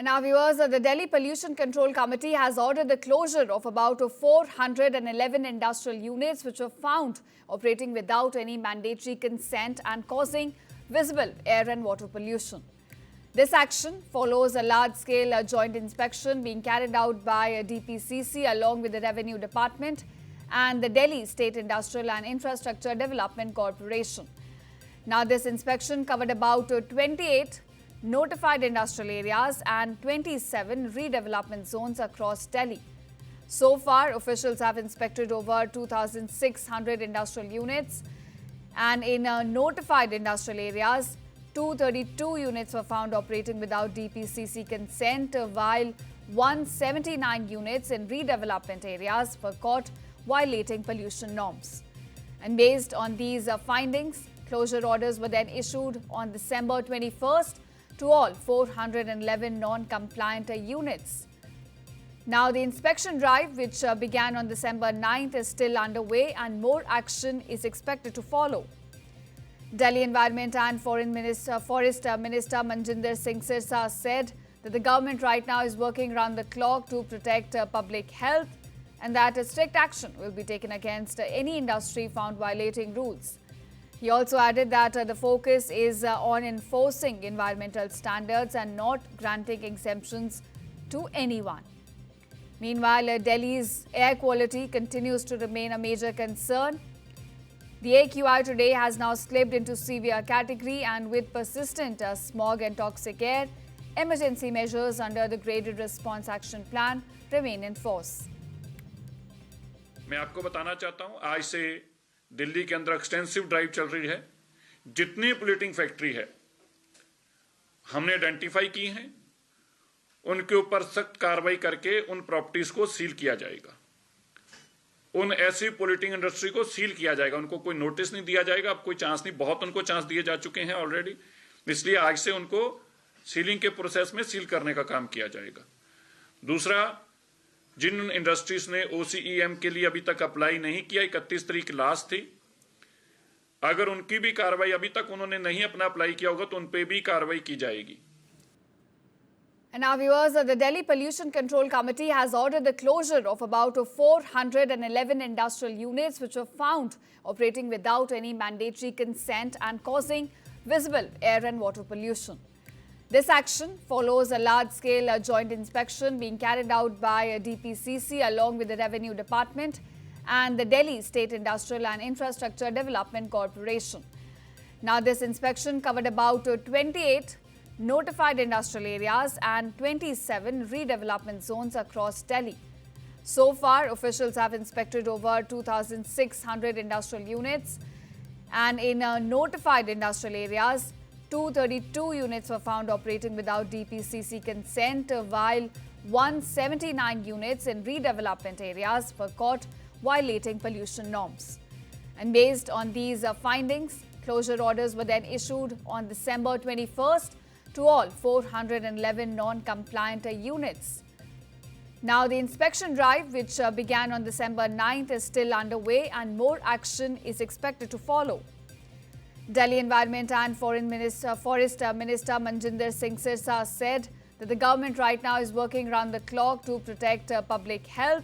And now viewers, the Delhi Pollution Control Committee has ordered the closure of about 411 industrial units which were found operating without any mandatory consent and causing visible air and water pollution. This action follows a large-scale joint inspection being carried out by DPCC along with the Revenue Department and the Delhi State Industrial and Infrastructure Development Corporation. Now, this inspection covered about 28 notified industrial areas and 27 redevelopment zones across Delhi. So far, officials have inspected over 2,600 industrial units, and in notified industrial areas, 232 units were found operating without DPCC consent, while 179 units in redevelopment areas were caught violating pollution norms. And based on these findings, closure orders were then issued on December 21st to all 411 non-compliant units. Now, the inspection drive, which began on December 9th, is still underway and more action is expected to follow. Delhi Environment and Forest Minister Manjinder Singh Sirsa said that the government right now is working around the clock to protect public health and that strict action will be taken against any industry found violating rules. He also added that the focus is on enforcing environmental standards and not granting exemptions to anyone. Meanwhile, Delhi's air quality continues to remain a major concern. The AQI today has now slipped into severe category, and with persistent smog and toxic air, emergency measures under the Graded Response Action Plan remain in force. मैं आपको बताना चाहता हूं, आज से दिल्ली के अंदर extensive drive चल रही है। जितनी पोल्यूटिंग फैक्ट्री है हमने आइडेंटिफाई की हैं, उनके ऊपर सख्त कार्रवाई करके उन प्रॉपर्टीज को सील किया जाएगा। उन ऐसी पोल्यूटिंग इंडस्ट्री को सील किया जाएगा, उनको कोई नोटिस नहीं दिया जाएगा। अब कोई चांस नहीं, बहुत उनको चांस दिए जा चुके हैं ऑलरेडी, इसलिए आज से उनको सीलिंग के प्रोसेस में सील करने का काम किया जाएगा। दूसरा, जिन इंडस्ट्रीज ने OCEM के लिए अभी तक अप्लाई नहीं किया, 31 तारीख लास्ट थी, अगर उनकी भी कार्रवाई अभी तक उन्होंने नहीं अपना अप्लाई किया होगा तो उन पे भी कार्रवाई की जाएगी। And now viewers, the Delhi Pollution Control Committee has ordered the closure of about 411 industrial units which were found operating without any mandatory consent and causing visible air and water pollution. This action follows a large-scale joint inspection being carried out by DPCC along with the Revenue Department and the Delhi State Industrial and Infrastructure Development Corporation. Now, this inspection covered about 28 notified industrial areas and 27 redevelopment zones across Delhi. So far, officials have inspected over 2,600 industrial units, and in notified industrial areas, 232 units were found operating without DPCC consent, while 179 units in redevelopment areas were caught violating pollution norms. And based on these findings, closure orders were then issued on December 21st to all 411 non-compliant units. Now, the inspection drive, which began on December 9th, is still underway and more action is expected to follow. Delhi Environment and Forest Minister Manjinder Singh Sirsa said that the government right now is working around the clock to protect public health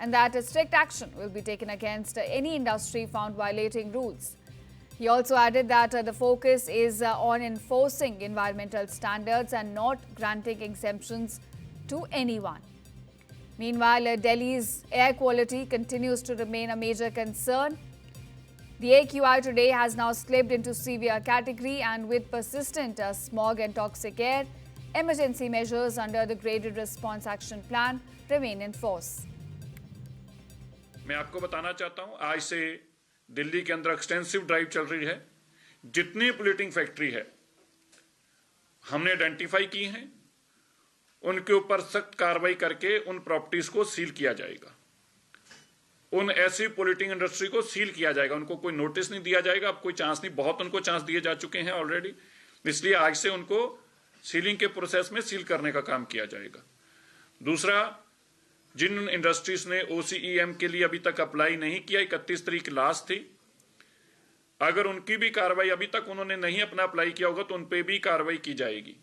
and that strict action will be taken against any industry found violating rules. He also added that the focus is on enforcing environmental standards and not granting exemptions to anyone. Meanwhile, Delhi's air quality continues to remain a major concern. The AQI today has now slipped into severe category, and with persistent smog and toxic air, emergency measures under the Graded Response Action Plan remain in force. मैं आपको बताना चाहता हूं, आज से दिल्ली के अंदर extensive drive चल रही है। जितनी पोल्यूटिंग फैक्ट्री है हमने आइडेंटिफाई की हैं, उनके ऊपर सख्त कार्रवाई करके उन प्रॉपर्टीज को सील किया जाएगा। उन ऐसी पोल्यूटिंग इंडस्ट्री को सील किया जाएगा, उनको कोई नोटिस नहीं दिया जाएगा। अब कोई चांस नहीं, बहुत उनको चांस दिए जा चुके हैं ऑलरेडी, इसलिए आज से उनको सीलिंग के प्रोसेस में सील करने का काम किया जाएगा। दूसरा, जिन इंडस्ट्रीज ने OCEM के लिए अभी तक अप्लाई नहीं किया, 31 तारीख लास्ट थी, अगर उनकी भी कार्रवाई अभी तक उन्होंने नहीं अपना अप्लाई किया होगा तो उन पे भी कार्रवाई की जाएगी।